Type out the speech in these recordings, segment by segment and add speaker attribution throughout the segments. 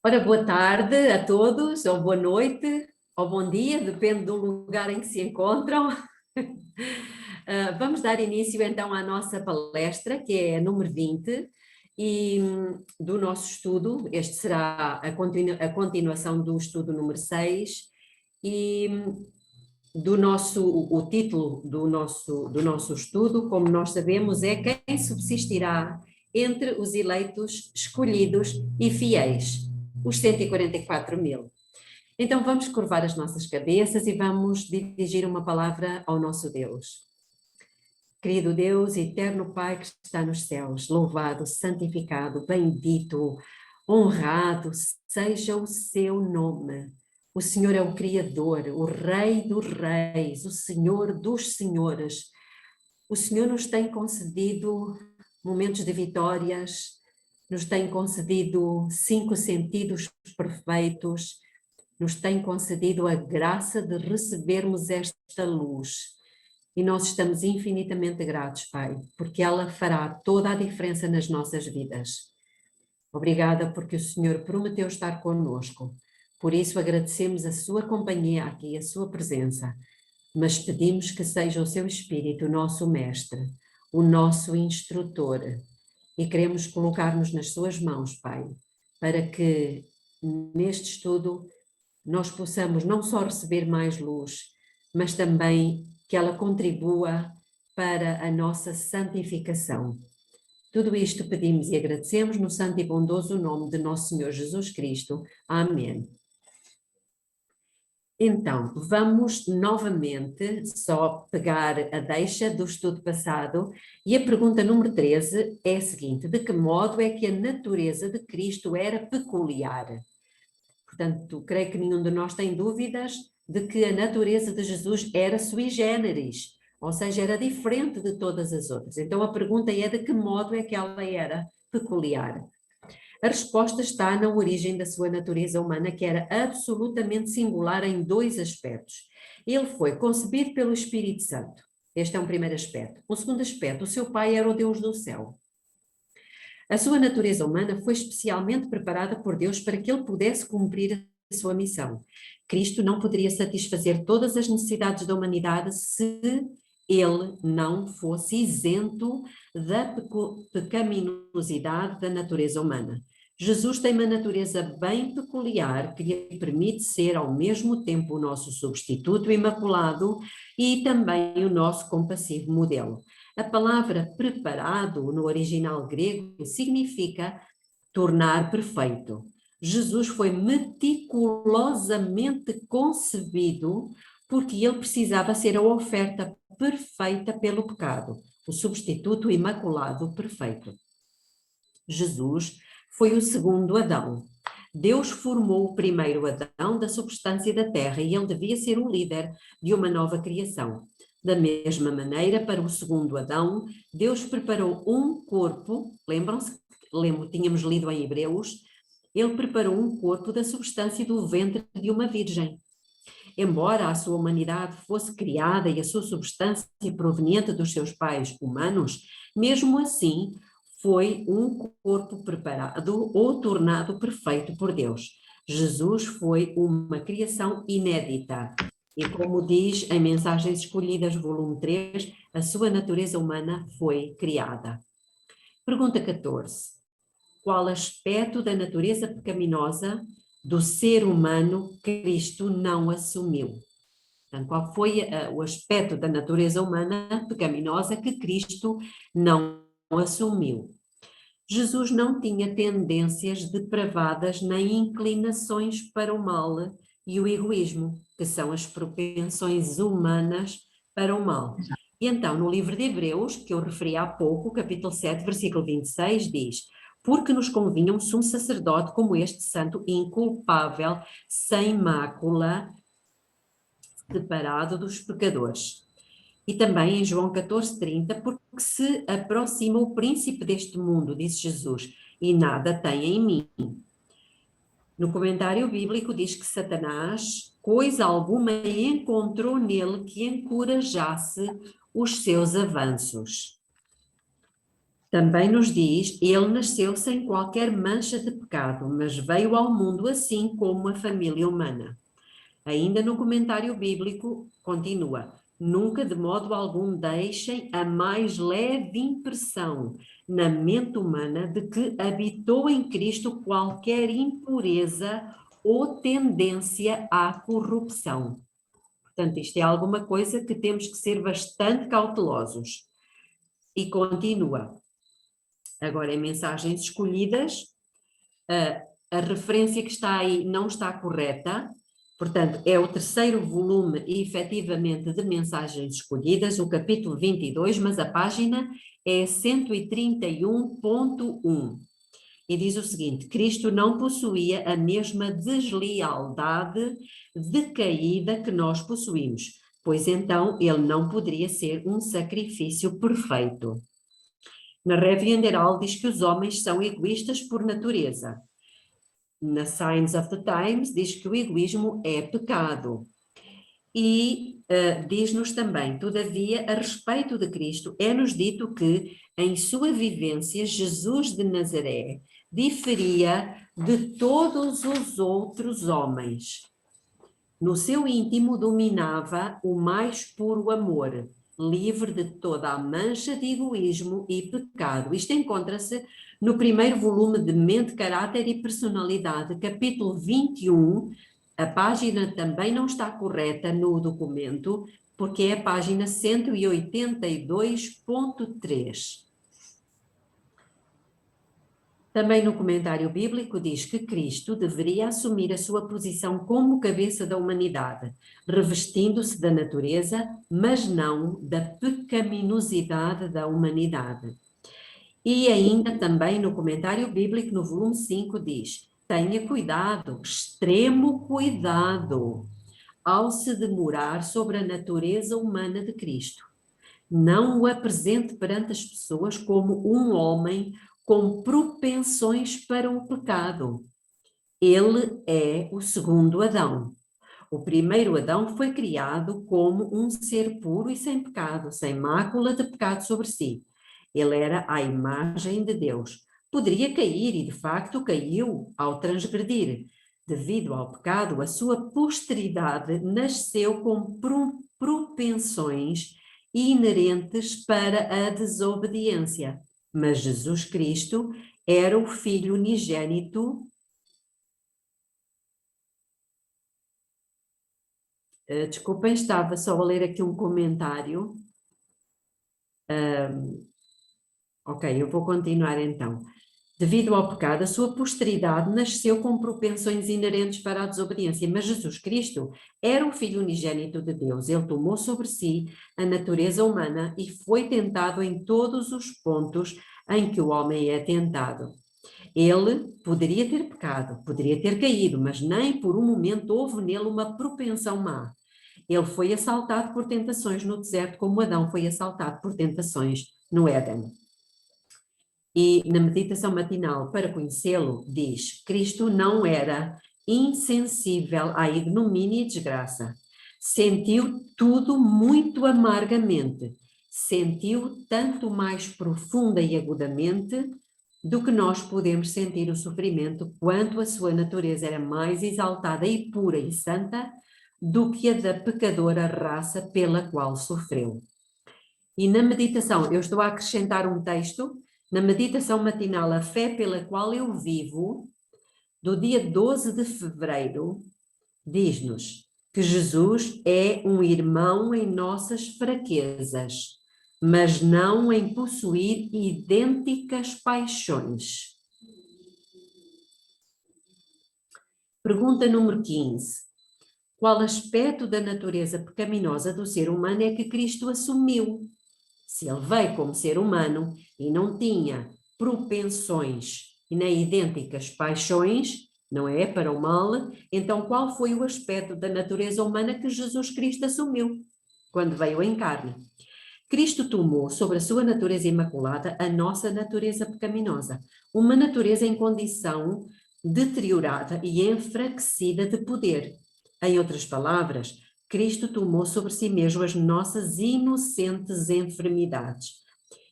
Speaker 1: Ora, boa tarde a todos, ou boa noite, ou bom dia, depende do lugar em que se encontram. Vamos dar início então à nossa palestra, que é a número 20, e do nosso estudo. Este será a continuação do estudo número 6, e o título do nosso estudo, como nós sabemos, é Quem subsistirá entre os eleitos, escolhidos e fiéis, os 144 mil. Então vamos curvar as nossas cabeças e vamos dirigir uma palavra ao nosso Deus. Querido Deus, eterno Pai que está nos céus, louvado, santificado, bendito, honrado seja o seu nome. O Senhor é o Criador, o Rei dos Reis, o Senhor dos Senhores. O Senhor nos tem concedido momentos de vitórias, nos tem concedido 5 sentidos perfeitos, nos tem concedido a graça de recebermos esta luz. E nós estamos infinitamente gratos, Pai, porque ela fará toda a diferença nas nossas vidas. Obrigada porque o Senhor prometeu estar conosco. Por isso agradecemos a sua companhia aqui, a sua presença, mas pedimos que seja o seu Espírito o nosso mestre, o nosso instrutor, e queremos colocar-nos nas suas mãos, Pai, para que neste estudo nós possamos não só receber mais luz, mas também que ela contribua para a nossa santificação. Tudo isto pedimos e agradecemos no santo e bondoso nome de nosso Senhor Jesus Cristo. Amém. Então, vamos novamente só pegar a deixa do estudo passado e a pergunta número 13 é a seguinte: de que modo é que a natureza de Cristo era peculiar? Portanto, creio que nenhum de nós tem dúvidas de que a natureza de Jesus era sui generis, ou seja, era diferente de todas as outras. Então a pergunta é: de que modo é que ela era peculiar? A resposta está na origem da sua natureza humana, que era absolutamente singular em 2 aspectos. Ele foi concebido pelo Espírito Santo. Este é um primeiro aspecto. O segundo aspecto: o seu pai era o Deus do céu. A sua natureza humana foi especialmente preparada por Deus para que ele pudesse cumprir a sua missão. Cristo não poderia satisfazer todas as necessidades da humanidade se ele não fosse isento da pecaminosidade da natureza humana. Jesus tem uma natureza bem peculiar que lhe permite ser ao mesmo tempo o nosso substituto imaculado e também o nosso compassivo modelo. A palavra preparado no original grego significa tornar perfeito. Jesus foi meticulosamente concebido porque ele precisava ser a oferta perfeita pelo pecado, o substituto imaculado perfeito. Jesus foi o segundo Adão. Deus formou o primeiro Adão da substância da terra e ele devia ser o líder de uma nova criação. Da mesma maneira, para o segundo Adão, Deus preparou um corpo, lembram-se? Tínhamos lido em Hebreus, ele preparou um corpo da substância do ventre de uma virgem. Embora a sua humanidade fosse criada e a sua substância proveniente dos seus pais humanos, mesmo assim foi um corpo preparado ou tornado perfeito por Deus. Jesus foi uma criação inédita. E como diz em Mensagens Escolhidas, volume 3, a sua natureza humana foi criada. Pergunta 14. Qual aspecto da natureza pecaminosa do ser humano Cristo não assumiu? Portanto, qual foi o aspecto da natureza humana pecaminosa que Cristo não assumiu? Jesus não tinha tendências depravadas nem inclinações para o mal e o egoísmo, que são as propensões humanas para o mal. E então, no livro de Hebreus, que eu referi há pouco, capítulo 7, versículo 26, diz: porque nos convinha um sumo sacerdote como este, santo, inculpável, sem mácula, separado dos pecadores. E também em João 14:30, porque se aproxima o príncipe deste mundo, disse Jesus, e nada tem em mim. No comentário bíblico diz que Satanás, coisa alguma encontrou nele que encorajasse os seus avanços. Também nos diz, ele nasceu sem qualquer mancha de pecado, mas veio ao mundo assim como a família humana. Ainda no comentário bíblico, continua, nunca de modo algum deixem a mais leve impressão na mente humana de que habitou em Cristo qualquer impureza ou tendência à corrupção. Portanto, isto é alguma coisa que temos que ser bastante cautelosos. E continua, agora em mensagens escolhidas, a referência que está aí não está correta, portanto, é o terceiro volume, efetivamente, de mensagens escolhidas, o capítulo 22, mas a página é 131.1. E diz o seguinte: Cristo não possuía a mesma deslealdade decaída que nós possuímos, pois então ele não poderia ser um sacrifício perfeito. Na Revien Geral diz que os homens são egoístas por natureza. Na Signs of the Times diz que o egoísmo é pecado. E diz-nos também, todavia, a respeito de Cristo, é-nos dito que, em sua vivência, Jesus de Nazaré diferia de todos os outros homens. No seu íntimo dominava o mais puro amor, livre de toda a mancha de egoísmo e pecado. Isto encontra-se no primeiro volume de Mente, Caráter e Personalidade, capítulo 21. A página também não está correta no documento, porque é a página 182.3. Também no comentário bíblico diz que Cristo deveria assumir a sua posição como cabeça da humanidade, revestindo-se da natureza, mas não da pecaminosidade da humanidade. E ainda também no comentário bíblico, no volume 5, diz: tenha cuidado, extremo cuidado, ao se demorar sobre a natureza humana de Cristo. Não o apresente perante as pessoas como um homem com propensões para o pecado. Ele é o segundo Adão. O primeiro Adão foi criado como um ser puro e sem pecado, sem mácula de pecado sobre si. Ele era a imagem de Deus. Poderia cair e, de facto, caiu ao transgredir. Devido ao pecado, a sua posteridade nasceu com propensões inerentes para a desobediência. Mas Jesus Cristo era o Filho unigênito. Desculpem, estava só a ler aqui um comentário. Ok, eu vou continuar então. Devido ao pecado, a sua posteridade nasceu com propensões inerentes para a desobediência, mas Jesus Cristo era o Filho unigênito de Deus. Ele tomou sobre si a natureza humana e foi tentado em todos os pontos em que o homem é tentado. Ele poderia ter pecado, poderia ter caído, mas nem por um momento houve nele uma propensão má. Ele foi assaltado por tentações no deserto, como Adão foi assaltado por tentações no Éden. E na meditação matinal, para conhecê-lo, diz: Cristo não era insensível à ignomínia e desgraça. Sentiu tudo muito amargamente. Sentiu tanto mais profunda e agudamente do que nós podemos sentir o sofrimento, quanto a sua natureza era mais exaltada e pura e santa do que a da pecadora raça pela qual sofreu. E na meditação, eu estou a acrescentar um texto. Na meditação matinal, a fé pela qual eu vivo, do dia 12 de fevereiro, diz-nos que Jesus é um irmão em nossas fraquezas, mas não em possuir idênticas paixões. Pergunta número 15. Qual aspecto da natureza pecaminosa do ser humano é que Cristo assumiu? Se ele veio como ser humano e não tinha propensões e nem idênticas paixões, não é, para o mal, então qual foi o aspecto da natureza humana que Jesus Cristo assumiu quando veio em carne? Cristo tomou sobre a sua natureza imaculada a nossa natureza pecaminosa, uma natureza em condição deteriorada e enfraquecida de poder. Em outras palavras, Cristo tomou sobre si mesmo as nossas inocentes enfermidades.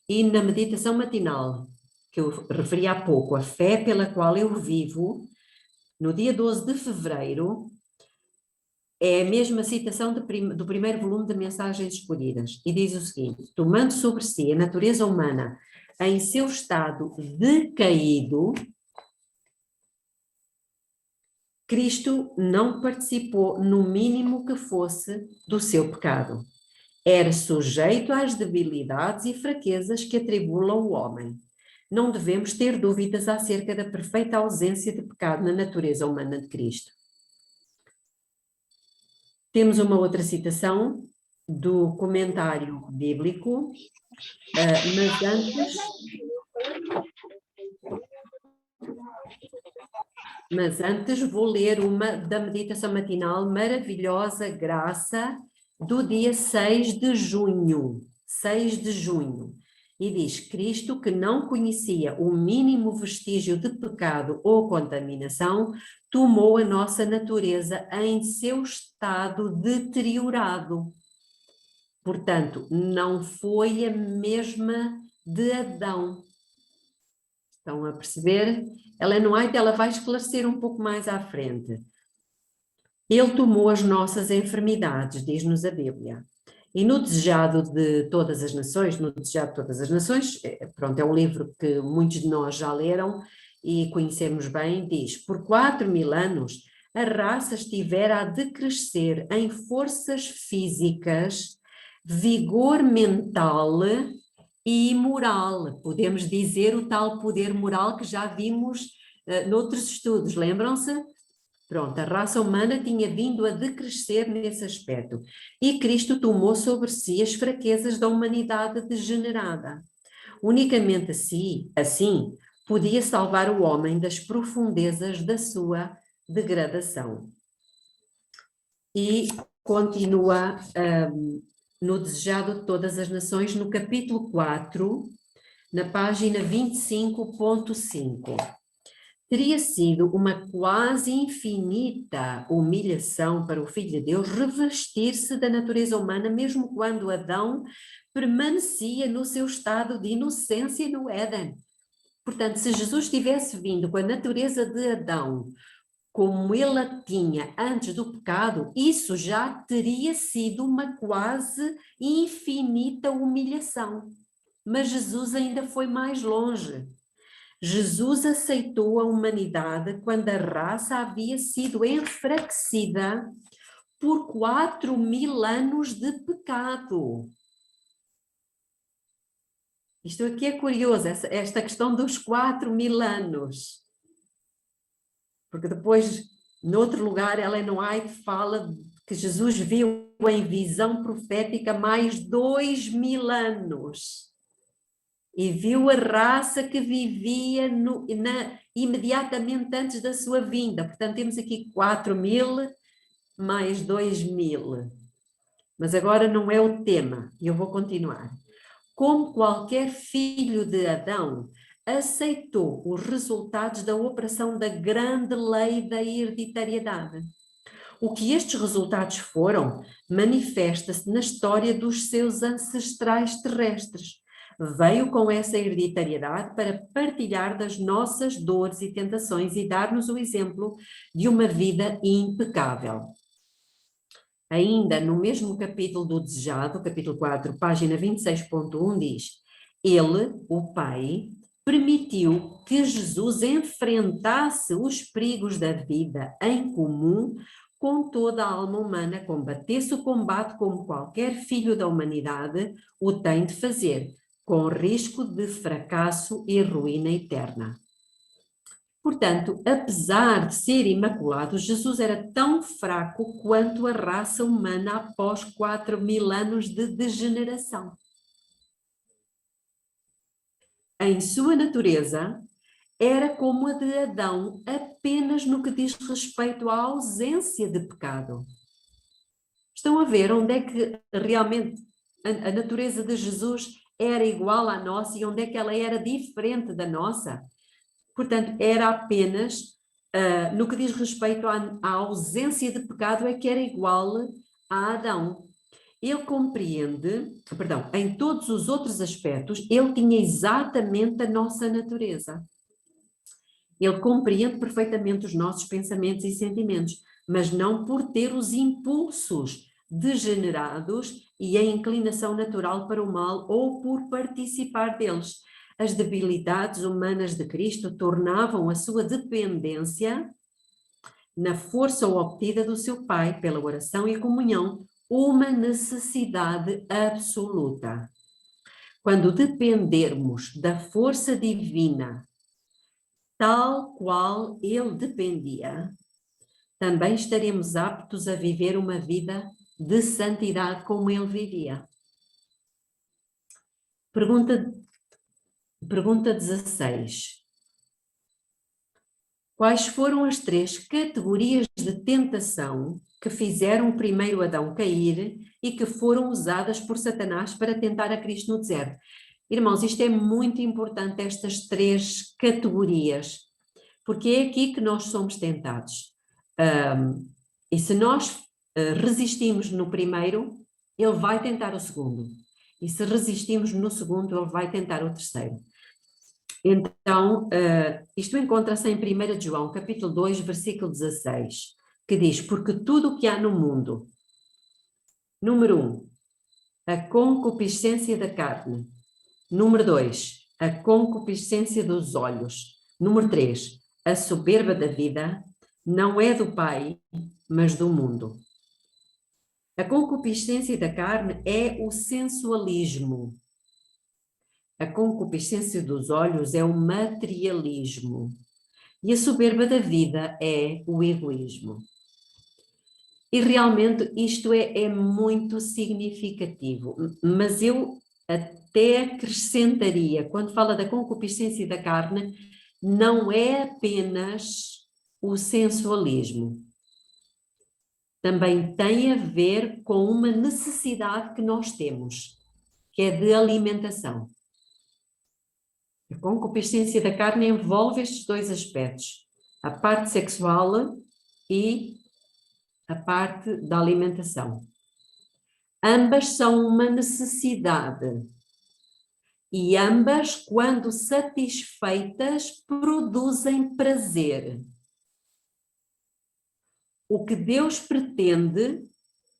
Speaker 1: E na meditação matinal, que eu referi há pouco, a fé pela qual eu vivo, no dia 12 de fevereiro, é a mesma citação do primeiro volume de Mensagens Escolhidas, e diz o seguinte: tomando sobre si a natureza humana em seu estado decaído, Cristo não participou no mínimo que fosse do seu pecado. Era sujeito às debilidades e fraquezas que atribulam o homem. Não devemos ter dúvidas acerca da perfeita ausência de pecado na natureza humana de Cristo. Temos uma outra citação do comentário bíblico, mas antes vou ler uma da meditação matinal, Maravilhosa Graça, do dia 6 de junho. 6 de junho. E diz: Cristo, que não conhecia o mínimo vestígio de pecado ou contaminação, tomou a nossa natureza em seu estado deteriorado. Portanto, não foi a mesma de Adão. Estão a perceber? Ellen White, ela vai esclarecer um pouco mais à frente. Ele tomou as nossas enfermidades, diz-nos a Bíblia. E no Desejado de Todas as Nações, pronto, é um livro que muitos de nós já leram e conhecemos bem, diz: por 4.000 anos a raça estivera a decrescer em forças físicas, vigor mental e moral. Podemos dizer o tal poder moral que já vimos noutros estudos, lembram-se? Pronto, a raça humana tinha vindo a decrescer nesse aspecto e Cristo tomou sobre si as fraquezas da humanidade degenerada. Unicamente assim, podia salvar o homem das profundezas da sua degradação. E continua no Desejado de Todas as Nações, no capítulo 4, na página 25.5. Teria sido uma quase infinita humilhação para o Filho de Deus revestir-se da natureza humana, mesmo quando Adão permanecia no seu estado de inocência no Éden. Portanto, se Jesus tivesse vindo com a natureza de Adão, como ele a tinha antes do pecado, isso já teria sido uma quase infinita humilhação. Mas Jesus ainda foi mais longe. Jesus aceitou a humanidade quando a raça havia sido enfraquecida por 4.000 anos de pecado. Isto aqui é curioso, esta questão dos 4.000 anos. Porque depois, noutro lugar, Ellen White fala que Jesus viu em visão profética mais 2.000 anos. E viu a raça que vivia imediatamente antes da sua vinda. Portanto, temos aqui 4.000 mais 2.000. Mas agora não é o tema, e eu vou continuar. Como qualquer filho de Adão, aceitou os resultados da operação da grande lei da hereditariedade. O que estes resultados foram, manifesta-se na história dos seus ancestrais terrestres. Veio com essa hereditariedade para partilhar das nossas dores e tentações e dar-nos o exemplo de uma vida impecável. Ainda no mesmo capítulo do Desejado, capítulo 4, página 26.1, diz: Ele, o Pai, permitiu que Jesus enfrentasse os perigos da vida em comum com toda a alma humana, combatesse o combate como qualquer filho da humanidade o tem de fazer, com risco de fracasso e ruína eterna. Portanto, apesar de ser imaculado, Jesus era tão fraco quanto a raça humana após 4.000 anos de degeneração. Em sua natureza, era como a de Adão, apenas no que diz respeito à ausência de pecado. Estão a ver onde é que realmente a natureza de Jesus era igual à nossa e onde é que ela era diferente da nossa? Portanto, era apenas, no que diz respeito à ausência de pecado, é que era igual a Adão. ele compreende, perdão, em todos os outros aspectos, ele tinha exatamente a nossa natureza. Ele compreende perfeitamente os nossos pensamentos e sentimentos, mas não por ter os impulsos degenerados e a inclinação natural para o mal ou por participar deles. As debilidades humanas de Cristo tornavam a sua dependência na força obtida do seu Pai pela oração e comunhão uma necessidade absoluta. Quando dependermos da força divina tal qual ele dependia, também estaremos aptos a viver uma vida de santidade como ele vivia. Pergunta 16. Quais foram as 3 categorias de tentação que fizeram o primeiro Adão cair e que foram usadas por Satanás para tentar a Cristo no deserto? Irmãos, isto é muito importante, estas 3 categorias, porque é aqui que nós somos tentados. E se nós resistimos no primeiro, ele vai tentar o segundo. E se resistimos no segundo, ele vai tentar o terceiro. Então, isto encontra-se em 1 João, capítulo 2, versículo 16, que diz, porque tudo o que há no mundo, número 1, a concupiscência da carne, número 2, a concupiscência dos olhos, número 3, a soberba da vida, não é do Pai, mas do mundo. A concupiscência da carne é o sensualismo. A concupiscência dos olhos é o materialismo. E a soberba da vida é o egoísmo. E realmente isto é muito significativo. Mas eu até acrescentaria, quando fala da concupiscência da carne, não é apenas o sensualismo. Também tem a ver com uma necessidade que nós temos, que é de alimentação. A concupiscência da carne envolve estes 2 aspectos, a parte sexual e a parte da alimentação. Ambas são uma necessidade e ambas, quando satisfeitas, produzem prazer. O que Deus pretende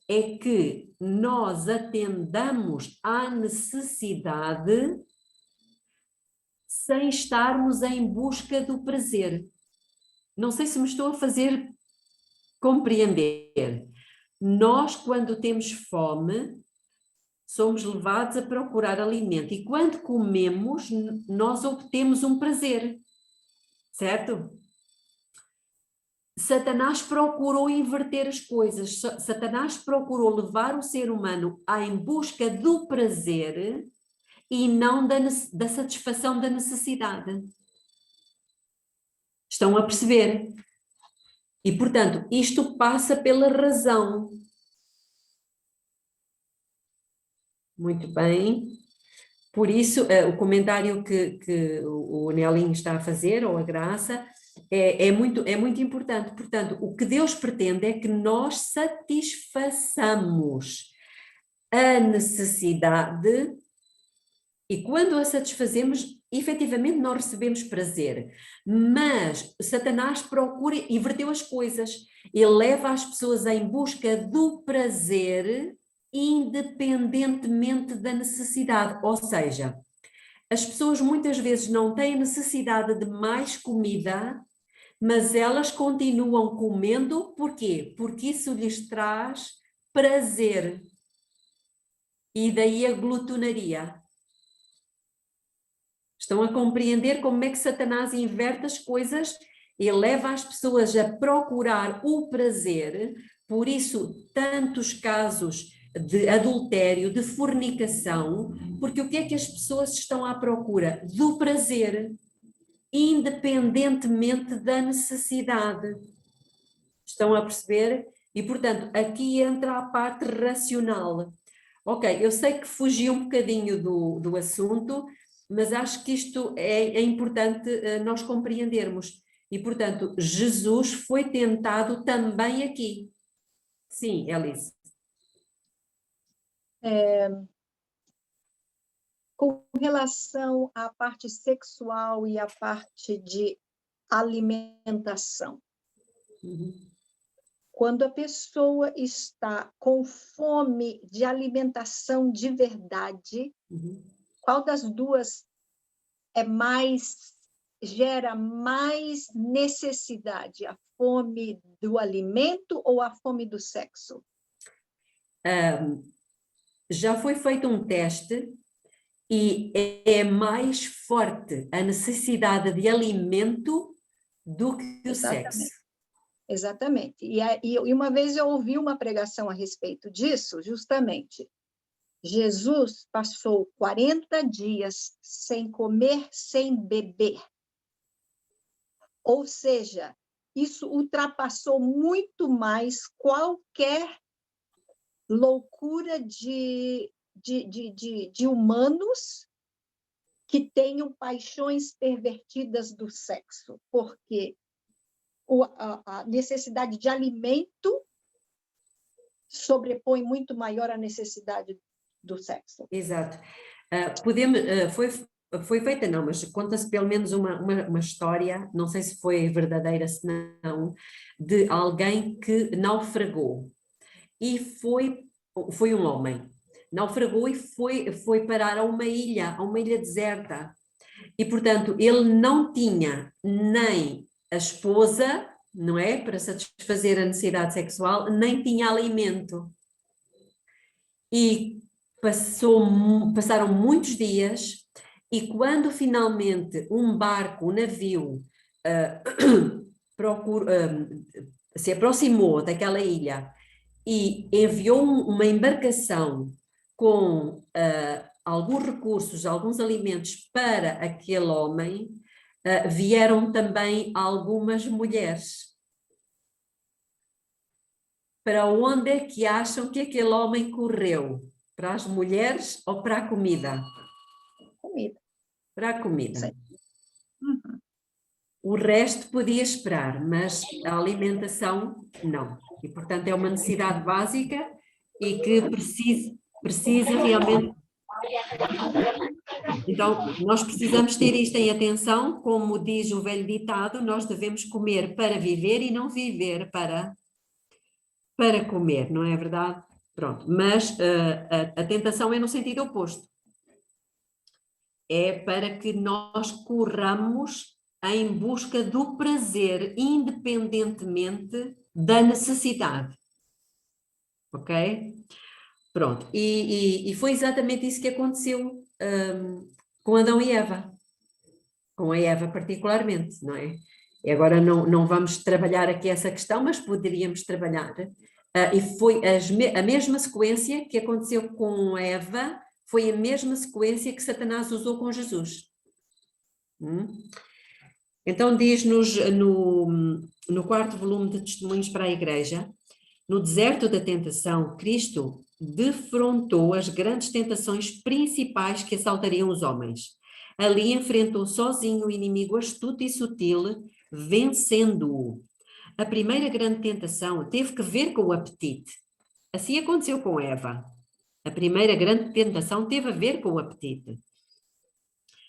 Speaker 1: é que nós atendamos à necessidade sem estarmos em busca do prazer. Não sei se me estou a fazer compreender. Nós, quando temos fome, somos levados a procurar alimento e quando comemos, nós obtemos um prazer, certo? Satanás procurou inverter as coisas. Satanás procurou levar o ser humano em busca do prazer e não da satisfação da necessidade. Estão a perceber? E, portanto, isto passa pela razão. Muito bem. Por isso, o comentário que o Nelinho está a fazer, ou a Graça, é muito importante. Portanto, o que Deus pretende é que nós satisfaçamos a necessidade e quando a satisfazemos, efetivamente nós recebemos prazer. Mas Satanás procura, inverteu as coisas. Ele leva as pessoas em busca do prazer independentemente da necessidade. Ou seja, as pessoas muitas vezes não têm necessidade de mais comida, mas elas continuam comendo, porquê? Porque isso lhes traz prazer. E daí a glutonaria. Estão a compreender como é que Satanás inverte as coisas e leva as pessoas a procurar o prazer, por isso tantos casos de adultério, de fornicação, porque o que é que as pessoas estão à procura? Do prazer, independentemente da necessidade. Estão a perceber? E, portanto, aqui entra a parte racional. Ok, eu sei que fugi um bocadinho do assunto, mas acho que isto é importante nós compreendermos. E, portanto, Jesus foi tentado também aqui. Sim, Alice.
Speaker 2: Com relação à parte sexual e à parte de alimentação. Quando a pessoa está com fome de alimentação de verdade, qual das duas gera mais necessidade? A fome do alimento ou a fome do sexo?
Speaker 1: Já foi feito um teste e é mais forte a necessidade de alimento do que o sexo.
Speaker 2: Exatamente. E uma vez eu ouvi uma pregação a respeito disso, justamente. Jesus passou 40 dias sem comer, sem beber. Ou seja, isso ultrapassou muito mais qualquer loucura de humanos que tenham paixões pervertidas do sexo, porque a necessidade de alimento sobrepõe muito maior a necessidade do sexo.
Speaker 1: Exato. Foi feita, não, mas conta-se pelo menos uma história, não sei se foi verdadeira, se não, de alguém que naufragou. E foi um homem. Naufragou e foi parar a uma ilha deserta. E, portanto, ele não tinha nem a esposa, não é? Para satisfazer a necessidade sexual, nem tinha alimento. E passaram muitos dias, e quando finalmente um navio, se aproximou daquela ilha e enviou uma embarcação com alguns recursos, alguns alimentos para aquele homem, vieram também algumas mulheres. Para onde é que acham que aquele homem correu? Para as mulheres ou para a comida?
Speaker 2: Comida.
Speaker 1: Para a comida.
Speaker 2: Uhum.
Speaker 1: O resto podia esperar, mas a alimentação não. E, portanto, é uma necessidade básica e que precisa realmente. Então, nós precisamos ter isto em atenção, como diz o velho ditado, nós devemos comer para viver e não viver para comer, não é verdade? Pronto, mas a tentação é no sentido oposto. É para que nós corramos em busca do prazer, independentemente da necessidade. Ok? Pronto, e foi exatamente isso que aconteceu com Adão e Eva. Com a Eva particularmente, não é? E agora não vamos trabalhar aqui essa questão, mas poderíamos trabalhar. E foi a mesma sequência que aconteceu com Eva, foi a mesma sequência que Satanás usou com Jesus. Então diz-nos no quarto volume de Testemunhos para a Igreja, no deserto da tentação, Cristo defrontou as grandes tentações principais que assaltariam os homens. Ali enfrentou sozinho o inimigo astuto e sutil, vencendo-o. A primeira grande tentação teve que ver com o apetite. Assim aconteceu com Eva. A primeira grande tentação teve a ver com o apetite.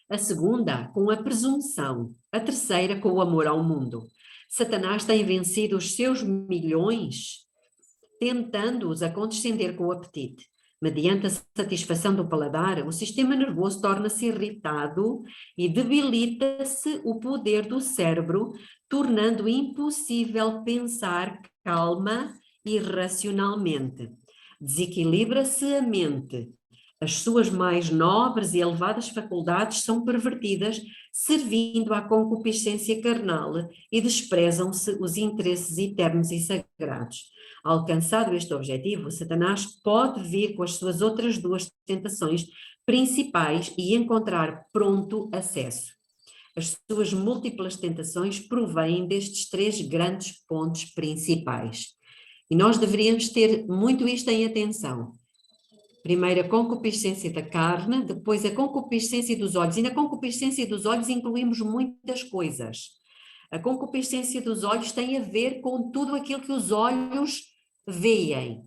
Speaker 1: A segunda, com a presunção. A terceira, com o amor ao mundo. Satanás tem vencido os seus milhões, tentando-os a condescender com o apetite. Mediante a satisfação do paladar, o sistema nervoso torna-se irritado e debilita-se o poder do cérebro, tornando impossível pensar calma e racionalmente. Desequilibra-se a mente. As suas mais nobres e elevadas faculdades são pervertidas, servindo à concupiscência carnal, e desprezam-se os interesses eternos e sagrados. Alcançado este objetivo, Satanás pode vir com as suas outras duas tentações principais e encontrar pronto acesso. As suas múltiplas tentações provêm destes três grandes pontos principais. E nós deveríamos ter muito isto em atenção. Primeiro a concupiscência da carne, depois a concupiscência dos olhos. E na concupiscência dos olhos incluímos muitas coisas. A concupiscência dos olhos tem a ver com tudo aquilo que os olhos veem.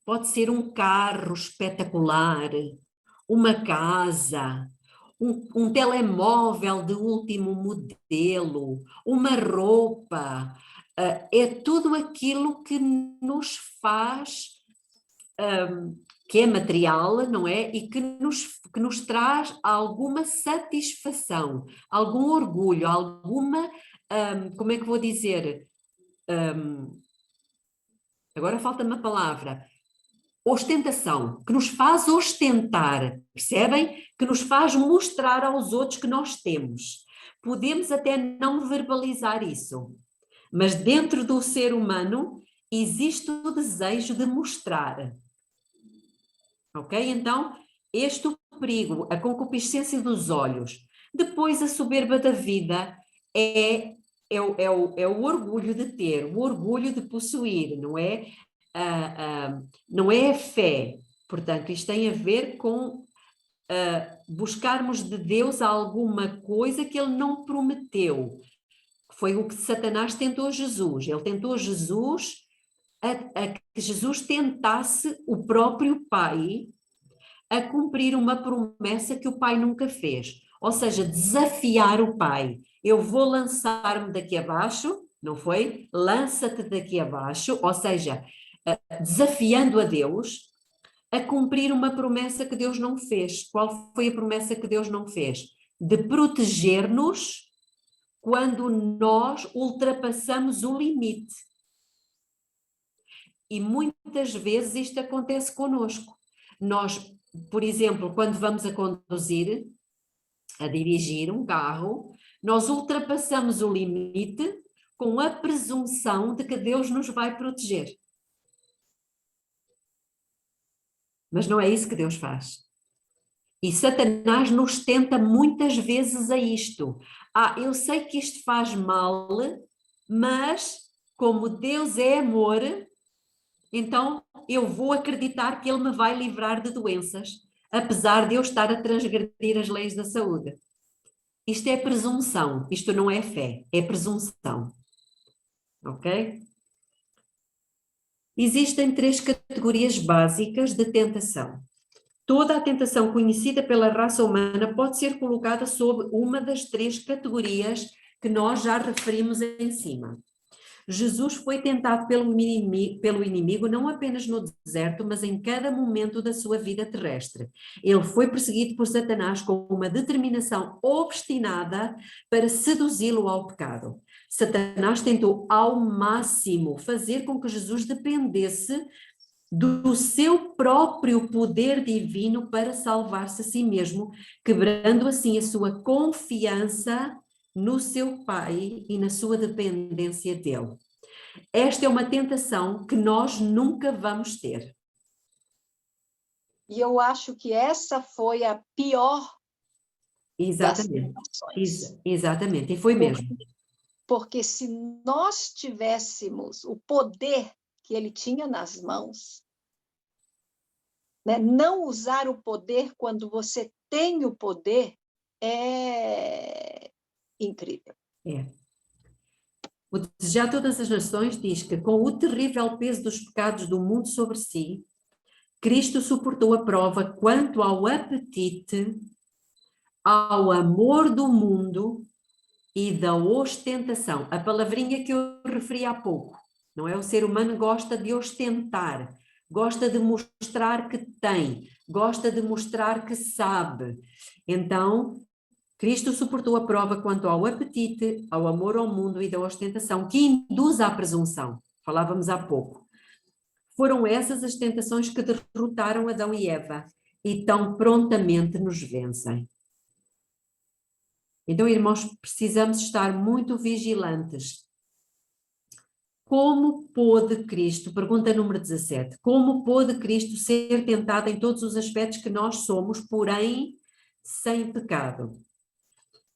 Speaker 1: pode ser um carro espetacular, uma casa, um telemóvel de último modelo, uma roupa, é tudo aquilo que nos faz, que é material, não é? E que nos traz alguma satisfação, algum orgulho, alguma, como é que vou dizer? Agora falta-me a palavra. Ostentação, que nos faz ostentar, percebem? Que nos faz mostrar aos outros que nós temos. Podemos até não verbalizar isso, mas dentro do ser humano existe o desejo de mostrar. Ok? Então, este é o perigo, a concupiscência dos olhos. Depois, a soberba da vida é o orgulho de ter, o orgulho de possuir, não é? Não é a fé. Portanto, isto tem a ver com buscarmos de Deus alguma coisa que Ele não prometeu. Foi o que Satanás tentou Jesus. Ele tentou Jesus a que Jesus tentasse o próprio Pai a cumprir uma promessa que o Pai nunca fez. Ou seja, desafiar o Pai. Eu vou lançar-me daqui abaixo, não foi? Lança-te daqui abaixo, ou seja, desafiando a Deus a cumprir uma promessa que Deus não fez. Qual foi a promessa que Deus não fez? De proteger-nos quando nós ultrapassamos o limite. E muitas vezes isto acontece connosco. Nós, por exemplo, quando vamos a conduzir, a dirigir um carro, nós ultrapassamos o limite com a presunção de que Deus nos vai proteger. Mas não é isso que Deus faz. E Satanás nos tenta muitas vezes a isto. Eu sei que isto faz mal, mas como Deus é amor, então eu vou acreditar que Ele me vai livrar de doenças, apesar de eu estar a transgredir as leis da saúde. Isto é presunção, isto não é fé, é presunção. Ok? Existem 3 categorias básicas de tentação. Toda a tentação conhecida pela raça humana pode ser colocada sob uma das 3 categorias que nós já referimos em cima. Jesus foi tentado pelo inimigo não apenas no deserto, mas em cada momento da sua vida terrestre. Ele foi perseguido por Satanás com uma determinação obstinada para seduzi-lo ao pecado. Satanás tentou ao máximo fazer com que Jesus dependesse do seu próprio poder divino para salvar-se a si mesmo, quebrando assim a sua confiança no seu Pai e na sua dependência dele. Esta é uma tentação que nós nunca vamos ter.
Speaker 2: E eu acho que essa foi a pior das tentações.
Speaker 1: Exatamente, e foi mesmo.
Speaker 2: Porque se nós tivéssemos o poder que ele tinha nas mãos, né? Não usar o poder quando você tem o poder é incrível.
Speaker 1: É. O Desejar Todas as Nações diz que com o terrível peso dos pecados do mundo sobre si, Cristo suportou a prova quanto ao apetite, ao amor do mundo e da ostentação. A palavrinha que eu referi há pouco, não é? O ser humano gosta de ostentar, gosta de mostrar que tem, gosta de mostrar que sabe. Então, Cristo suportou a prova quanto ao apetite, ao amor ao mundo e da ostentação, que induz à presunção. Falávamos há pouco. Foram essas as tentações que derrotaram Adão e Eva e tão prontamente nos vencem. Então, irmãos, precisamos estar muito vigilantes. Como pôde Cristo, pergunta número 17, como pôde Cristo ser tentado em todos os aspectos que nós somos, porém sem pecado?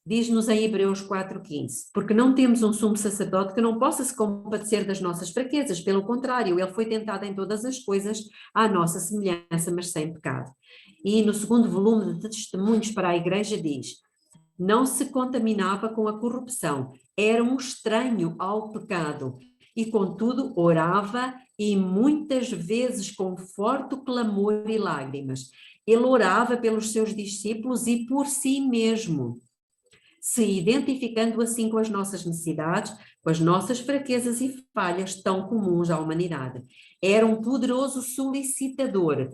Speaker 1: Diz-nos em Hebreus 4,15, porque não temos um sumo sacerdote que não possa se compadecer das nossas fraquezas, pelo contrário, ele foi tentado em todas as coisas à nossa semelhança, mas sem pecado. E no segundo volume de Testemunhos para a Igreja diz, não se contaminava com a corrupção, era um estranho ao pecado e, contudo, orava e muitas vezes com forte clamor e lágrimas. Ele orava pelos seus discípulos e por si mesmo, se identificando assim com as nossas necessidades, com as nossas fraquezas e falhas tão comuns à humanidade. Era um poderoso solicitador,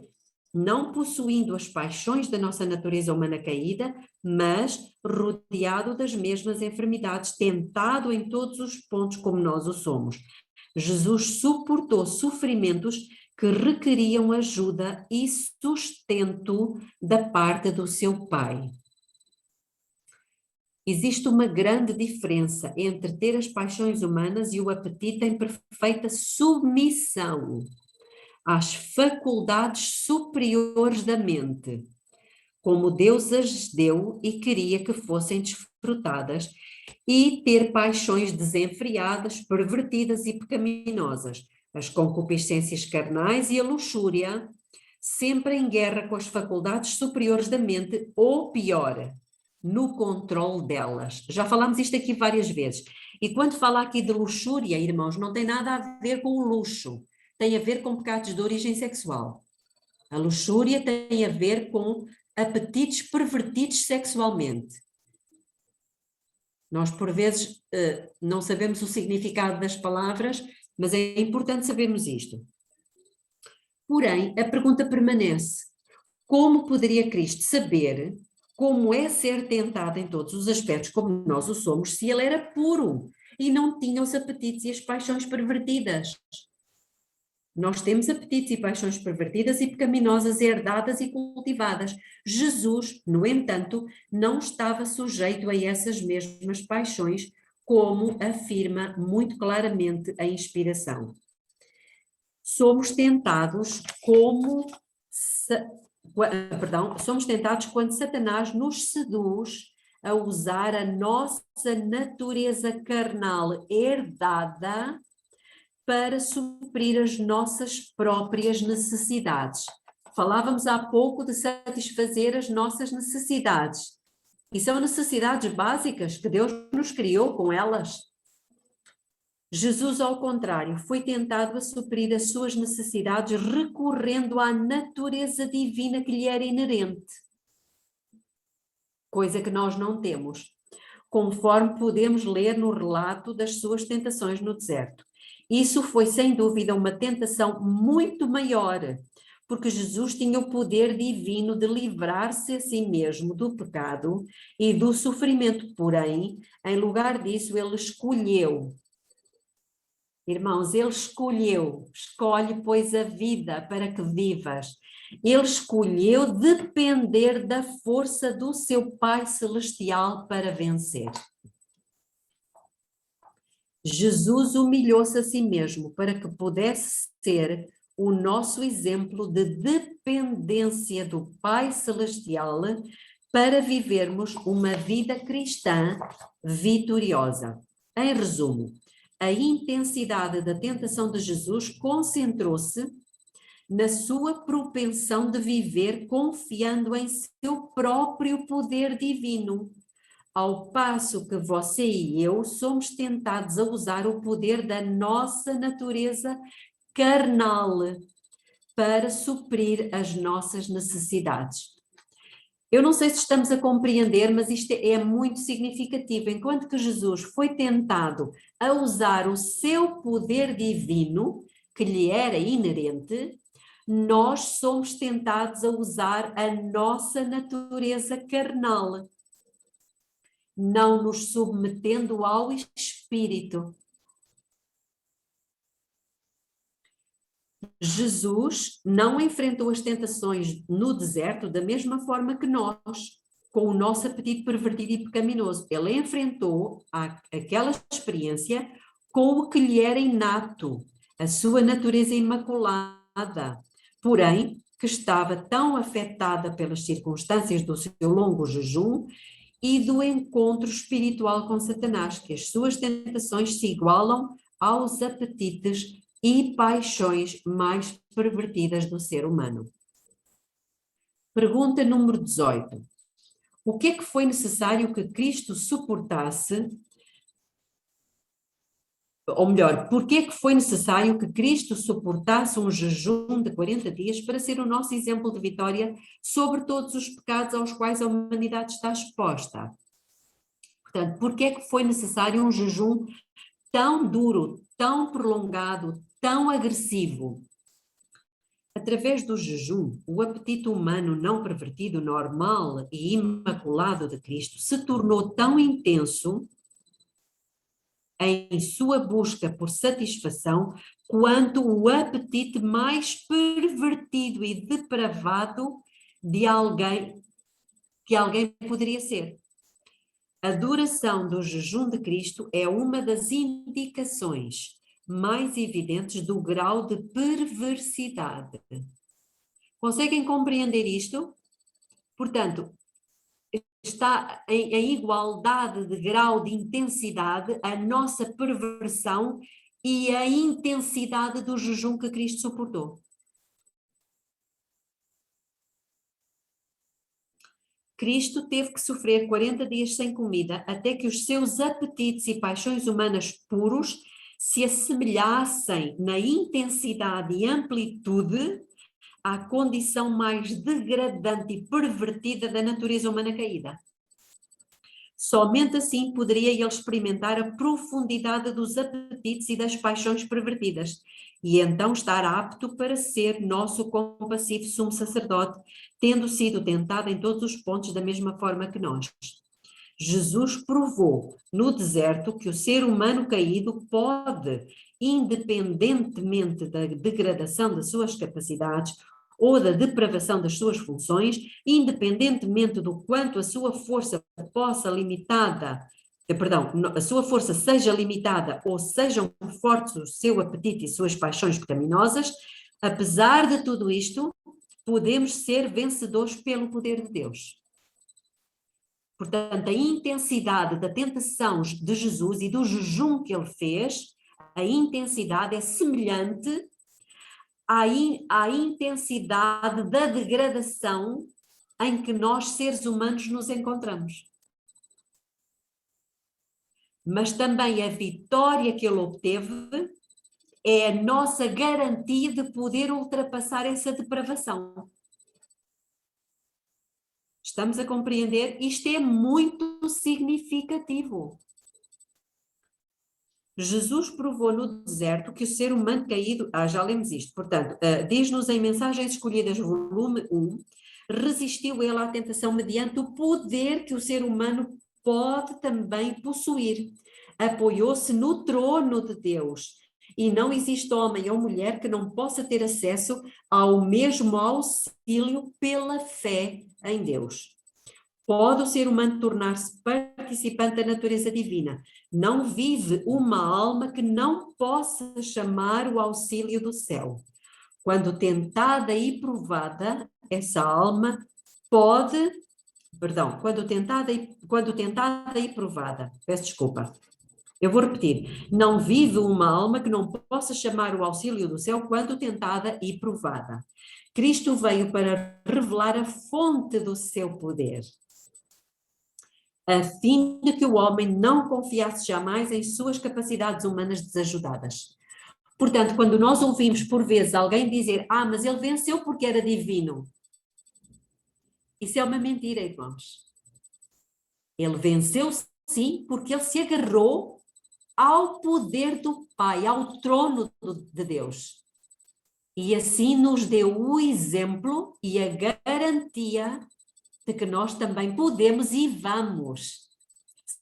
Speaker 1: não possuindo as paixões da nossa natureza humana caída, mas rodeado das mesmas enfermidades, tentado em todos os pontos como nós o somos. Jesus suportou sofrimentos que requeriam ajuda e sustento da parte do seu Pai. Existe uma grande diferença entre ter as paixões humanas e o apetite em perfeita submissão às faculdades superiores da mente, como Deus as deu e queria que fossem desfrutadas, e ter paixões desenfreadas, pervertidas e pecaminosas, as concupiscências carnais e a luxúria, sempre em guerra com as faculdades superiores da mente, ou pior, no controle delas. Já falámos isto aqui várias vezes. E quando fala aqui de luxúria, irmãos, não tem nada a ver com o luxo. Tem a ver com pecados de origem sexual. A luxúria tem a ver com apetites pervertidos sexualmente. Nós, por vezes, não sabemos o significado das palavras, mas é importante sabermos isto. Porém, a pergunta permanece: como poderia Cristo saber como é ser tentado em todos os aspectos como nós o somos, se ele era puro e não tinha os apetites e as paixões pervertidas? Nós temos apetites e paixões pervertidas e pecaminosas, herdadas e cultivadas. Jesus, no entanto, não estava sujeito a essas mesmas paixões, como afirma muito claramente a inspiração. Somos tentados somos tentados quando Satanás nos seduz a usar a nossa natureza carnal herdada para suprir as nossas próprias necessidades. Falávamos há pouco de satisfazer as nossas necessidades. E são necessidades básicas que Deus nos criou com elas. Jesus, ao contrário, foi tentado a suprir as suas necessidades recorrendo à natureza divina que lhe era inerente, coisa que nós não temos, conforme podemos ler no relato das suas tentações no deserto. Isso foi, sem dúvida, uma tentação muito maior, porque Jesus tinha o poder divino de livrar-se a si mesmo do pecado e do sofrimento, porém, em lugar disso, ele escolheu. Irmãos, ele escolhe, pois, a vida para que vivas. Ele escolheu depender da força do seu Pai Celestial para vencer. Jesus humilhou-se a si mesmo para que pudesse ser o nosso exemplo de dependência do Pai Celestial para vivermos uma vida cristã vitoriosa. Em resumo, a intensidade da tentação de Jesus concentrou-se na sua propensão de viver confiando em seu próprio poder divino, ao passo que você e eu somos tentados a usar o poder da nossa natureza carnal para suprir as nossas necessidades. Eu não sei se estamos a compreender, mas isto é muito significativo. Enquanto que Jesus foi tentado a usar o seu poder divino, que lhe era inerente, nós somos tentados a usar a nossa natureza carnal, não nos submetendo ao Espírito. Jesus não enfrentou as tentações no deserto da mesma forma que nós, com o nosso apetite pervertido e pecaminoso. Ele enfrentou aquela experiência com o que lhe era inato, a sua natureza imaculada, porém, que estava tão afetada pelas circunstâncias do seu longo jejum e do encontro espiritual com Satanás, que as suas tentações se igualam aos apetites e paixões mais pervertidas do ser humano. Pergunta número 18. O que é que foi necessário que Cristo suportasse ou melhor, porque é que foi necessário que Cristo suportasse um jejum de 40 dias para ser o nosso exemplo de vitória sobre todos os pecados aos quais a humanidade está exposta? Portanto, porque é que foi necessário um jejum tão duro, tão prolongado, tão agressivo? Através do jejum, o apetite humano não pervertido, normal e imaculado de Cristo se tornou tão intenso em sua busca por satisfação quanto o apetite mais pervertido e depravado de alguém que alguém poderia ser. A duração do jejum de Cristo é uma das indicações mais evidentes do grau de perversidade. Conseguem compreender isto? Portanto, está em igualdade de grau de intensidade a nossa perversão e a intensidade do jejum que Cristo suportou. Cristo teve que sofrer 40 dias sem comida até que os seus apetites e paixões humanas puros se assemelhassem na intensidade e amplitude à condição mais degradante e pervertida da natureza humana caída. Somente assim poderia ele experimentar a profundidade dos apetites e das paixões pervertidas, e então estar apto para ser nosso compassivo sumo sacerdote, tendo sido tentado em todos os pontos da mesma forma que nós. Jesus provou no deserto que o ser humano caído pode, independentemente da degradação das suas capacidades ou da depravação das suas funções, independentemente do quanto a sua força possa limitada, a sua força seja limitada ou sejam fortes o seu apetite e suas paixões pecaminosas, apesar de tudo isto, podemos ser vencedores pelo poder de Deus. Portanto, a intensidade da tentação de Jesus e do jejum que ele fez, a intensidade é semelhante à intensidade da degradação em que nós, seres humanos, nos encontramos. Mas também a vitória que ele obteve é a nossa garantia de poder ultrapassar essa depravação. Estamos a compreender? Isto é muito significativo. Jesus provou no deserto que o ser humano caído... já lemos isto. Portanto, diz-nos em Mensagens Escolhidas, volume 1, resistiu ele à tentação mediante o poder que o ser humano pode também possuir. Apoiou-se no trono de Deus. E não existe homem ou mulher que não possa ter acesso ao mesmo auxílio pela fé em Deus. Pode o ser humano tornar-se participante da natureza divina. Não vive uma alma que não possa chamar o auxílio do céu. Quando tentada e provada, essa alma pode... quando tentada e provada, peço desculpa. Eu vou repetir. Não vive uma alma que não possa chamar o auxílio do céu quando tentada e provada. Cristo veio para revelar a fonte do seu poder, a fim de que o homem não confiasse jamais em suas capacidades humanas desajudadas. Portanto, quando nós ouvimos por vezes alguém dizer, mas ele venceu porque era divino, isso é uma mentira, irmãos. Ele venceu sim porque ele se agarrou ao poder do Pai, ao trono de Deus. E assim nos deu o exemplo e a garantia de que nós também podemos e vamos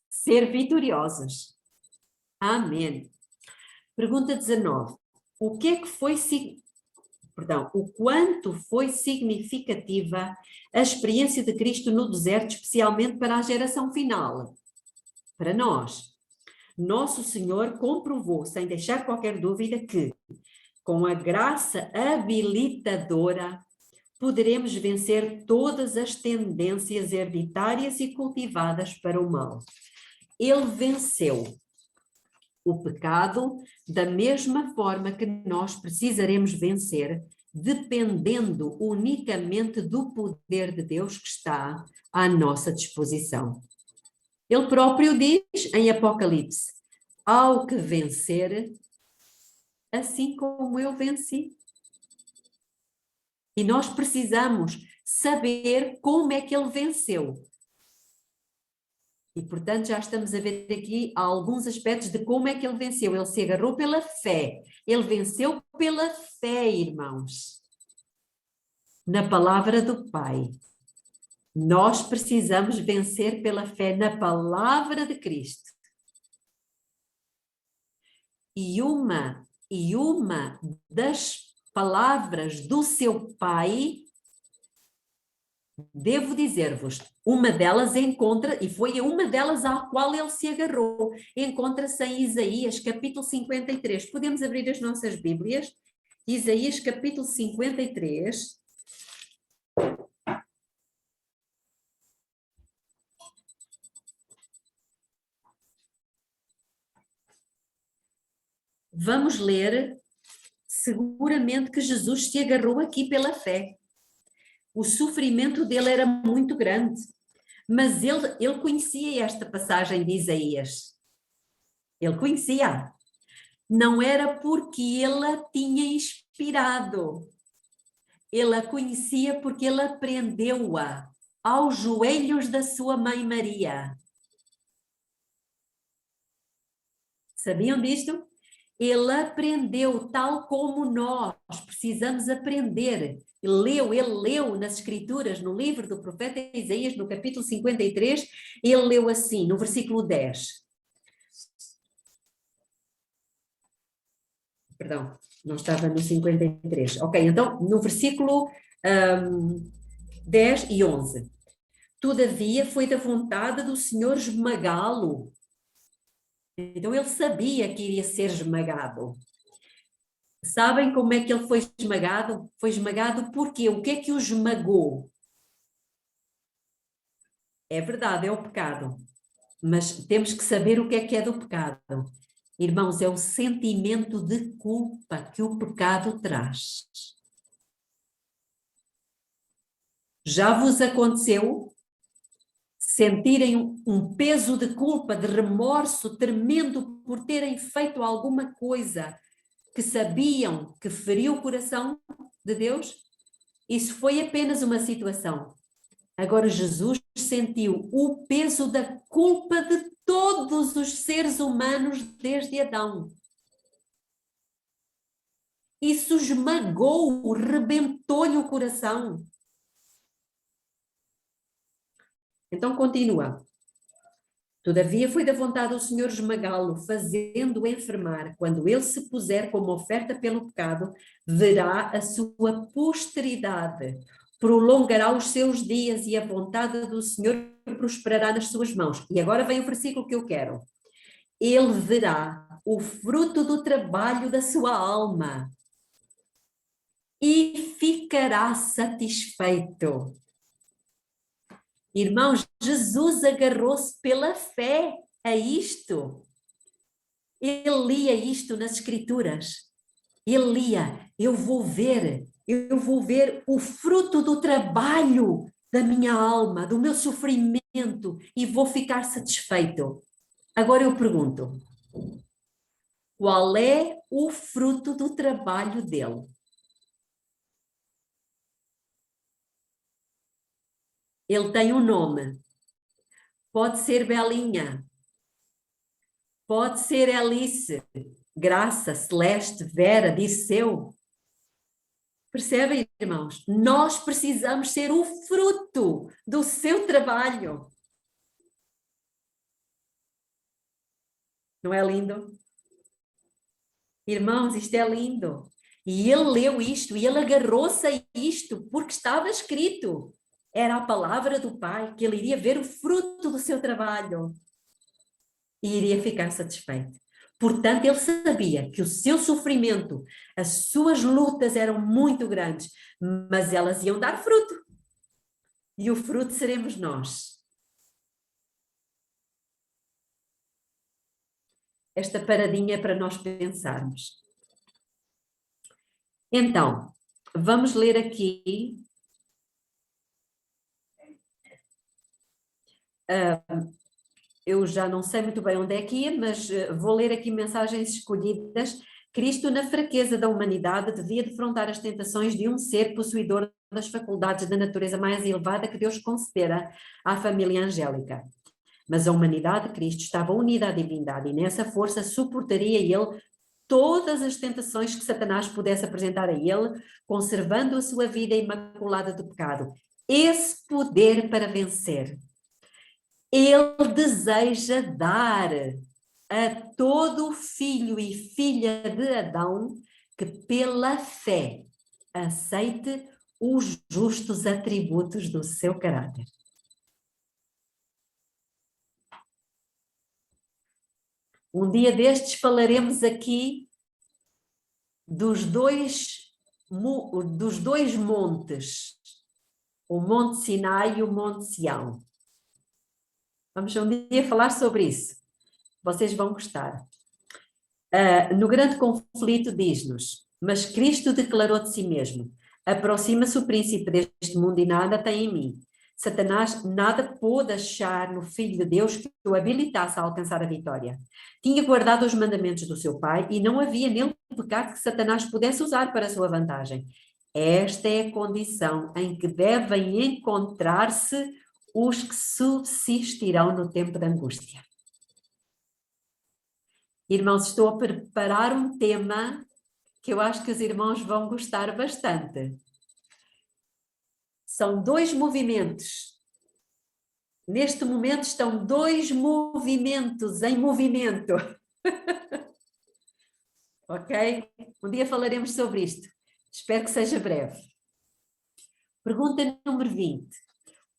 Speaker 1: ser vitoriosos. Amém. Pergunta 19. O quanto foi significativa a experiência de Cristo no deserto, especialmente para a geração final? Para nós. Nosso Senhor comprovou, sem deixar qualquer dúvida, que, com a graça habilitadora, poderemos vencer todas as tendências hereditárias e cultivadas para o mal. Ele venceu o pecado da mesma forma que nós precisaremos vencer, dependendo unicamente do poder de Deus que está à nossa disposição. Ele próprio diz em Apocalipse, ao que vencer, assim como eu venci. E nós precisamos saber como é que ele venceu. E, portanto, já estamos a ver aqui alguns aspectos de como é que ele venceu. Ele se agarrou pela fé. Ele venceu pela fé, irmãos. Na palavra do Pai. Nós precisamos vencer pela fé na palavra de Cristo. E uma das palavras do seu Pai, devo dizer-vos, uma delas encontra, e foi uma delas à qual ele se agarrou, encontra-se em Isaías, capítulo 53. Podemos abrir as nossas Bíblias? Isaías, capítulo 53. Vamos ler, seguramente que Jesus se agarrou aqui pela fé. O sofrimento dele era muito grande, mas ele conhecia esta passagem de Isaías. Ele conhecia. Não era porque ele a tinha inspirado. Ele a conhecia porque ele aprendeu-a aos joelhos da sua mãe Maria. Sabiam disto? Ele aprendeu tal como nós precisamos aprender. Ele leu nas Escrituras, no livro do profeta Isaías, no capítulo 53, ele leu assim, no versículo 10. Perdão, não estava no 53. Ok, então, no versículo 10 e 11. Todavia foi da vontade do Senhor esmagá-lo. Então ele sabia que iria ser esmagado. Sabem como é que ele foi esmagado? Foi esmagado porque o que é que o esmagou? É verdade, é o pecado. Mas temos que saber o que é do pecado. Irmãos, é o sentimento de culpa que o pecado traz. Já vos aconteceu sentirem um peso de culpa, de remorso tremendo por terem feito alguma coisa que sabiam que feriu o coração de Deus? Isso foi apenas uma situação. Agora Jesus sentiu o peso da culpa de todos os seres humanos desde Adão. Isso esmagou, rebentou-lhe o coração. Então continua. Todavia foi da vontade do Senhor esmagá-lo, fazendo-o enfermar. Quando ele se puser como oferta pelo pecado, verá a sua posteridade, prolongará os seus dias e a vontade do Senhor prosperará nas suas mãos. E agora vem o versículo que eu quero. Ele verá o fruto do trabalho da sua alma e ficará satisfeito. Irmãos, Jesus agarrou-se pela fé a isto. Ele lia isto nas Escrituras. Ele lia, eu vou ver o fruto do trabalho da minha alma, do meu sofrimento e vou ficar satisfeito. Agora eu pergunto, qual é o fruto do trabalho dele? Ele tem um nome. Pode ser Belinha, pode ser Alice, Graça, Celeste, Vera, Disseu. Percebem, irmãos? Nós precisamos ser o fruto do seu trabalho. Não é lindo? Irmãos, isto é lindo. E ele leu isto e ele agarrou-se a isto porque estava escrito. Era a palavra do Pai que ele iria ver o fruto do seu trabalho e iria ficar satisfeito. Portanto, ele sabia que o seu sofrimento, as suas lutas eram muito grandes, mas elas iam dar fruto. E o fruto seremos nós. Esta paradinha é para nós pensarmos. Então, vamos ler aqui eu já não sei muito bem onde é que ia, mas vou ler aqui mensagens escolhidas. Cristo, na fraqueza da humanidade, devia defrontar as tentações de um ser possuidor das faculdades da natureza mais elevada que Deus concedera à família angélica. Mas a humanidade de Cristo estava unida à divindade e nessa força suportaria ele todas as tentações que Satanás pudesse apresentar a ele, conservando a sua vida imaculada do pecado. Esse poder para vencer, ele deseja dar a todo filho e filha de Adão que pela fé aceite os justos atributos do seu caráter. Um dia destes falaremos aqui dos dois montes, o Monte Sinai e o Monte Sião. Vamos um dia falar sobre isso. Vocês vão gostar. No grande conflito diz-nos, mas Cristo declarou de si mesmo, aproxima-se o príncipe deste mundo e nada tem em mim. Satanás nada pôde achar no Filho de Deus que o habilitasse a alcançar a vitória. Tinha guardado os mandamentos do seu pai e não havia nele pecado que Satanás pudesse usar para a sua vantagem. Esta é a condição em que devem encontrar-se os que subsistirão no tempo da angústia. Irmãos, estou a preparar um tema que eu acho que os irmãos vão gostar bastante. São dois movimentos. Neste momento estão dois movimentos em movimento. Ok? Um dia falaremos sobre isto. Espero que seja breve. Pergunta número 20.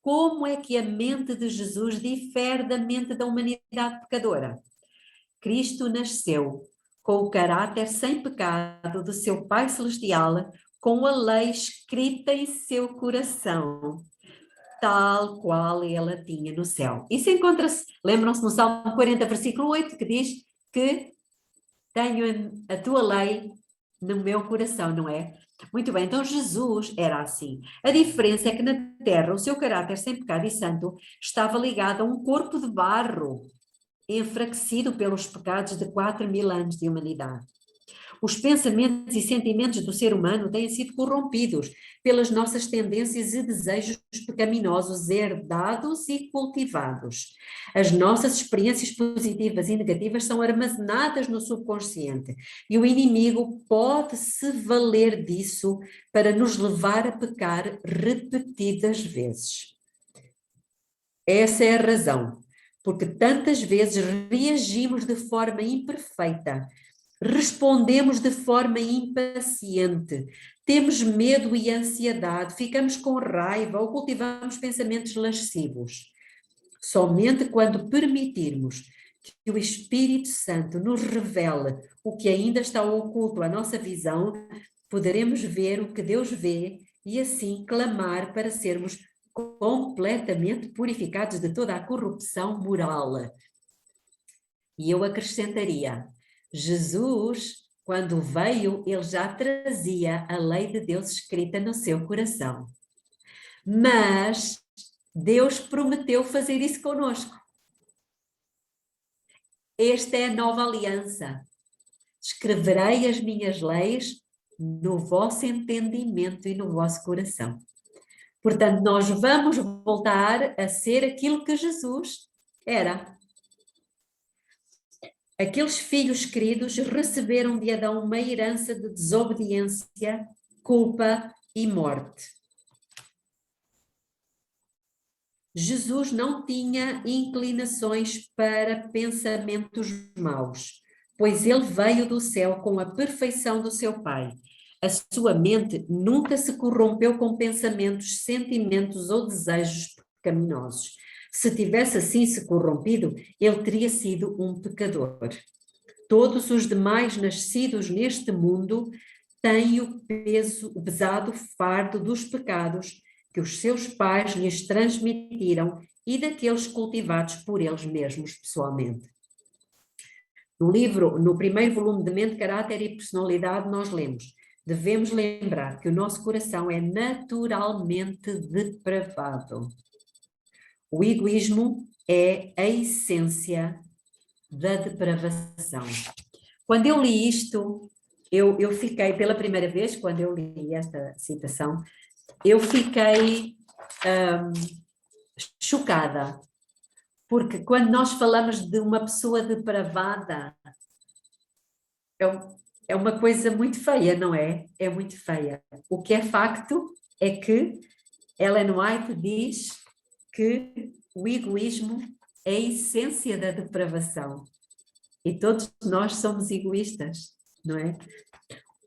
Speaker 1: Como é que a mente de Jesus difere da mente da humanidade pecadora? Cristo nasceu com o caráter sem pecado do seu Pai Celestial, com a lei escrita em seu coração, tal qual ela tinha no céu. Isso encontra-se, lembram-se no Salmo 40, versículo 8, que diz que tenho a tua lei no meu coração, não é? Muito bem, então Jesus era assim. A diferença é que na terra o seu caráter sem pecado e santo estava ligado a um corpo de barro, enfraquecido pelos pecados de 4.000 anos de humanidade. Os pensamentos e sentimentos do ser humano têm sido corrompidos pelas nossas tendências e desejos pecaminosos herdados e cultivados. As nossas experiências positivas e negativas são armazenadas no subconsciente e o inimigo pode se valer disso para nos levar a pecar repetidas vezes. Essa é a razão, porque tantas vezes reagimos de forma imperfeita, respondemos de forma impaciente, temos medo e ansiedade, ficamos com raiva ou cultivamos pensamentos lascivos. Somente quando permitirmos que o Espírito Santo nos revele o que ainda está oculto à nossa visão, poderemos ver o que Deus vê e assim clamar para sermos completamente purificados de toda a corrupção moral. E eu acrescentaria, Jesus, quando veio, ele já trazia a lei de Deus escrita no seu coração. Mas Deus prometeu fazer isso conosco. Esta é a nova aliança. Escreverei as minhas leis no vosso entendimento e no vosso coração. Portanto, nós vamos voltar a ser aquilo que Jesus era. Aqueles filhos queridos receberam de Adão uma herança de desobediência, culpa e morte. Jesus não tinha inclinações para pensamentos maus, pois ele veio do céu com a perfeição do seu Pai. A sua mente nunca se corrompeu com pensamentos, sentimentos ou desejos pecaminosos. Se tivesse assim se corrompido, ele teria sido um pecador. Todos os demais nascidos neste mundo têm o pesado fardo dos pecados que os seus pais lhes transmitiram e daqueles cultivados por eles mesmos pessoalmente. No primeiro volume de Mente, Caráter e Personalidade, nós lemos: devemos lembrar que o nosso coração é naturalmente depravado. O egoísmo é a essência da depravação. Quando eu li isto, eu fiquei, pela primeira vez, quando eu li esta citação, eu fiquei chocada, porque quando nós falamos de uma pessoa depravada, é uma coisa muito feia, não é? É muito feia. O que é facto é que Ellen White diz que o egoísmo é a essência da depravação. E todos nós somos egoístas, não é?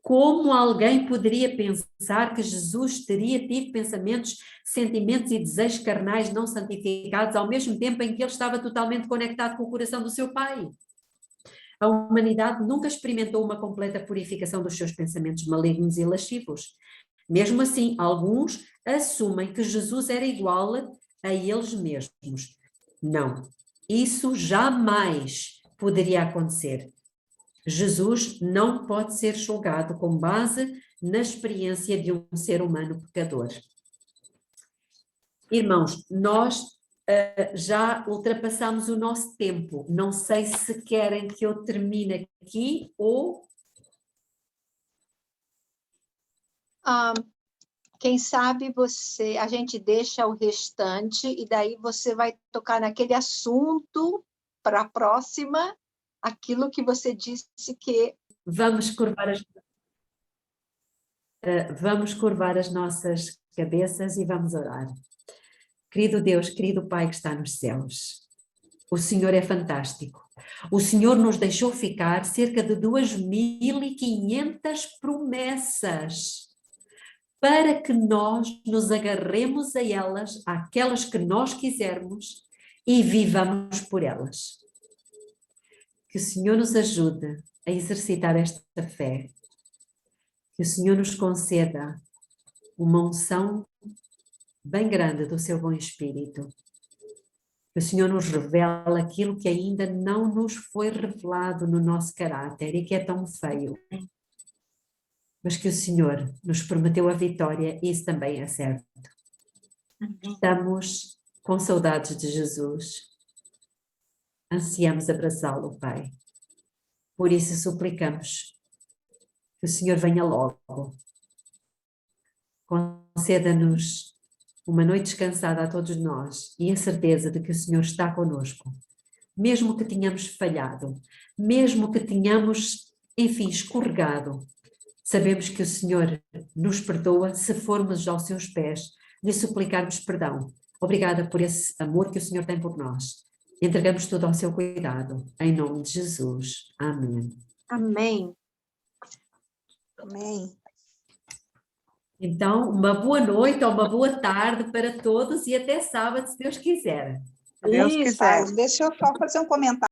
Speaker 1: Como alguém poderia pensar que Jesus teria tido pensamentos, sentimentos e desejos carnais não santificados ao mesmo tempo em que ele estava totalmente conectado com o coração do seu Pai? A humanidade nunca experimentou uma completa purificação dos seus pensamentos malignos e lascivos. Mesmo assim, alguns assumem que Jesus era igual a eles mesmos. Não, isso jamais poderia acontecer. Jesus não pode ser julgado com base na experiência de um ser humano pecador. Irmãos, nós já ultrapassamos o nosso tempo. Não sei se querem que eu termine aqui ou...
Speaker 2: Quem sabe a gente deixa o restante e daí você vai tocar naquele assunto para a próxima, aquilo que você disse que...
Speaker 1: Vamos curvar as nossas cabeças e vamos orar. Querido Deus, querido Pai que está nos céus, o Senhor é fantástico. O Senhor nos deixou ficar cerca de 2.500 promessas para que nós nos agarremos a elas, àquelas que nós quisermos e vivamos por elas. Que o Senhor nos ajude a exercitar esta fé. Que o Senhor nos conceda uma unção bem grande do seu bom Espírito. Que o Senhor nos revele aquilo que ainda não nos foi revelado no nosso caráter e que é tão feio. Mas que o Senhor nos prometeu a vitória e isso também é certo. Estamos com saudades de Jesus. Ansiamos abraçá-lo, Pai. Por isso suplicamos que o Senhor venha logo. Conceda-nos uma noite descansada a todos nós e a certeza de que o Senhor está conosco. Mesmo que tenhamos falhado, mesmo que tenhamos, enfim, escorregado, sabemos que o Senhor nos perdoa se formos aos seus pés lhe suplicarmos perdão. Obrigada por esse amor que o Senhor tem por nós. Entregamos tudo ao seu cuidado. Em nome de Jesus. Amém.
Speaker 2: Amém.
Speaker 3: Amém.
Speaker 1: Então, uma boa noite ou uma boa tarde para todos e até sábado, se Deus quiser.
Speaker 3: Se Deus
Speaker 2: Isso.
Speaker 3: quiser. Deixa eu só fazer um comentário.